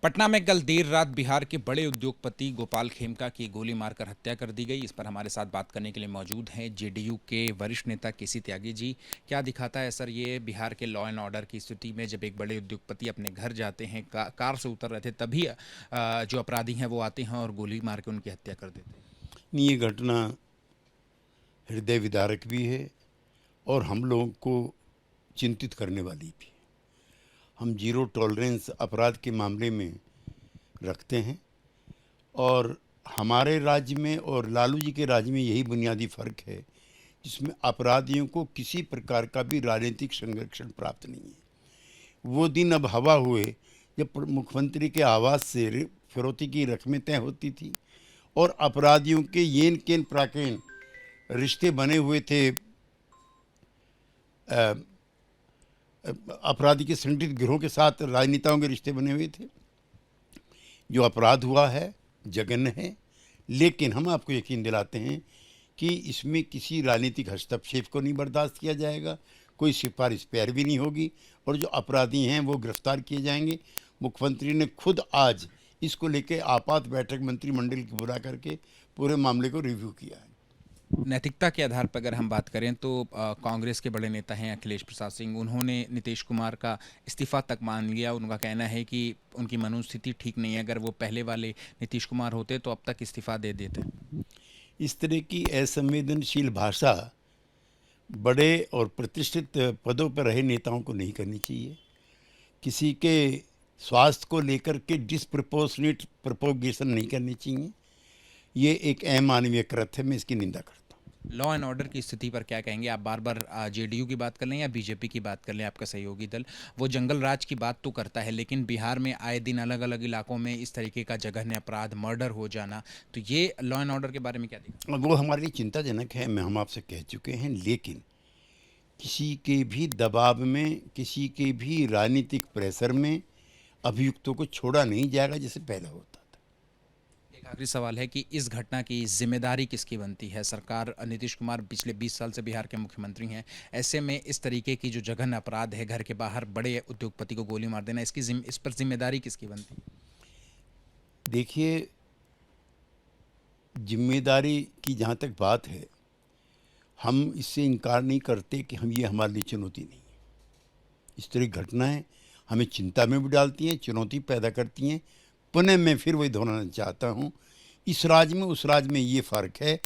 पटना में कल देर रात बिहार के बड़े उद्योगपति गोपाल खेमका की गोली मारकर हत्या कर दी गई। इस पर हमारे साथ बात करने के लिए मौजूद हैं जेडीयू के वरिष्ठ नेता केसी त्यागी जी। क्या दिखाता है सर ये बिहार के लॉ एंड ऑर्डर की स्थिति में, जब एक बड़े उद्योगपति अपने घर जाते हैं, कार से उतर रहे थे, तभी जो अपराधी हैं वो आते हैं और गोली मार के उनकी हत्या कर देते हैं। ये घटना हृदय विदारक भी है और हम लोगों को चिंतित करने वाली भी है। हम जीरो टॉलरेंस अपराध के मामले में रखते हैं और हमारे राज्य में और लालू जी के राज्य में यही बुनियादी फ़र्क है, जिसमें अपराधियों को किसी प्रकार का भी राजनीतिक संरक्षण प्राप्त नहीं है। वो दिन अब हवा हुए जब मुख्यमंत्री के आवास से फिरौती की रकमें तय होती थी और अपराधियों के येन केन प्राकेन रिश्ते बने हुए थे। अपराधी के संगठित गिरोह के साथ राजनेताओं के रिश्ते बने हुए थे। जो अपराध हुआ है जघन्य है, लेकिन हम आपको यकीन दिलाते हैं कि इसमें किसी राजनीतिक हस्तक्षेप को नहीं बर्दाश्त किया जाएगा, कोई सिफारिश पैरवी नहीं होगी और जो अपराधी हैं वो गिरफ्तार किए जाएंगे। मुख्यमंत्री ने खुद आज इसको लेकर आपात बैठक मंत्रिमंडल की बुला करके पूरे मामले को रिव्यू किया है। नैतिकता के आधार पर अगर हम बात करें तो कांग्रेस के बड़े नेता हैं अखिलेश प्रसाद सिंह, उन्होंने नीतीश कुमार का इस्तीफा तक मान लिया। उनका कहना है कि उनकी मनोस्थिति ठीक नहीं है, अगर वो पहले वाले नीतीश कुमार होते तो अब तक इस्तीफा दे देते। इस तरह की असंवेदनशील भाषा बड़े और प्रतिष्ठित पदों पर रहे नेताओं को नहीं करनी चाहिए। किसी के स्वास्थ्य को लेकर के डिसप्रपोर्शनेट प्रोपोगेशन नहीं करनी चाहिए। ये एक अमानवीय कृत्य है, मैं इसकी निंदा करता हूँ। लॉ एंड ऑर्डर की स्थिति पर क्या कहेंगे आप? बार बार जेडीयू की बात कर लें या बीजेपी की बात कर लें, आपका सहयोगी दल वो जंगल राज की बात तो करता है, लेकिन बिहार में आए दिन अलग अलग इलाकों में इस तरीके का जघन्य अपराध, मर्डर हो जाना, तो ये लॉ एंड ऑर्डर के बारे में क्या दिखता वो हमारे लिए चिंताजनक है, हम आपसे कह चुके हैं। लेकिन किसी के भी दबाव में, किसी के भी राजनीतिक प्रेशर में अभियुक्तों को छोड़ा नहीं जाएगा जैसे पहले होता था। एक आखिरी सवाल है कि इस घटना की जिम्मेदारी किसकी बनती है? सरकार, नीतीश कुमार पिछले 20 साल से बिहार के मुख्यमंत्री हैं, ऐसे में इस तरीके की जो जघन्य अपराध है, घर के बाहर बड़े उद्योगपति को गोली मार देना, इस पर जिम्मेदारी किसकी बनती है? देखिए, जिम्मेदारी की जहाँ तक बात है, हम इससे इनकार नहीं करते कि ये हमारे लिए चुनौती नहीं है। इस तरह की घटनाएं हमें चिंता में भी डालती हैं, चुनौती पैदा करती हैं। पुनः मैं फिर वही दोहराना चाहता हूँ, इस राज्य में उस राज्य में ये फ़र्क है,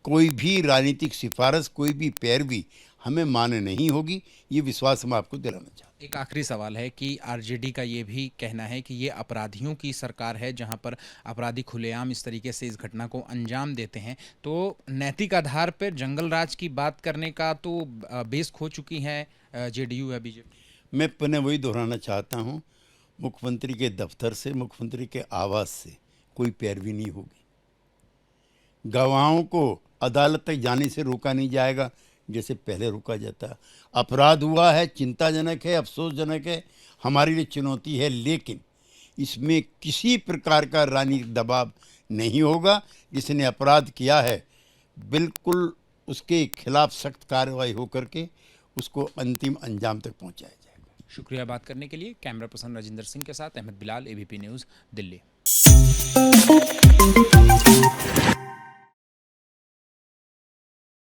कोई भी राजनीतिक सिफारिश, कोई भी पैरवी हमें मान्य नहीं होगी। ये विश्वास हम आपको दिलाना चाहते हैं। एक आखिरी सवाल है कि आरजेडी का ये भी कहना है कि ये अपराधियों की सरकार है, जहां पर अपराधी खुलेआम इस तरीके से इस घटना को अंजाम देते हैं, तो नैतिक आधार पर जंगल राज की बात करने का तो बेस खो चुकी है जेडीयू या बीजेपी। मैं पुनः वही दोहराना चाहता हूँ, मुख्यमंत्री के दफ्तर से, मुख्यमंत्री के आवास से कोई पैरवी नहीं होगी। गवाहों को अदालत तक जाने से रोका नहीं जाएगा जैसे पहले रोका जाता। अपराध हुआ है, चिंताजनक है, अफसोसजनक है, हमारे लिए चुनौती है, लेकिन इसमें किसी प्रकार का राजनीतिक दबाव नहीं होगा। जिसने अपराध किया है, बिल्कुल उसके खिलाफ सख्त कार्रवाई होकर के उसको अंतिम अंजाम तक पहुंचाया जाएगा। शुक्रिया बात करने के लिए। कैमरा पर्सन राजेंद्र सिंह के साथ अहमद बिलाल, एबीपी न्यूज़, दिल्ली।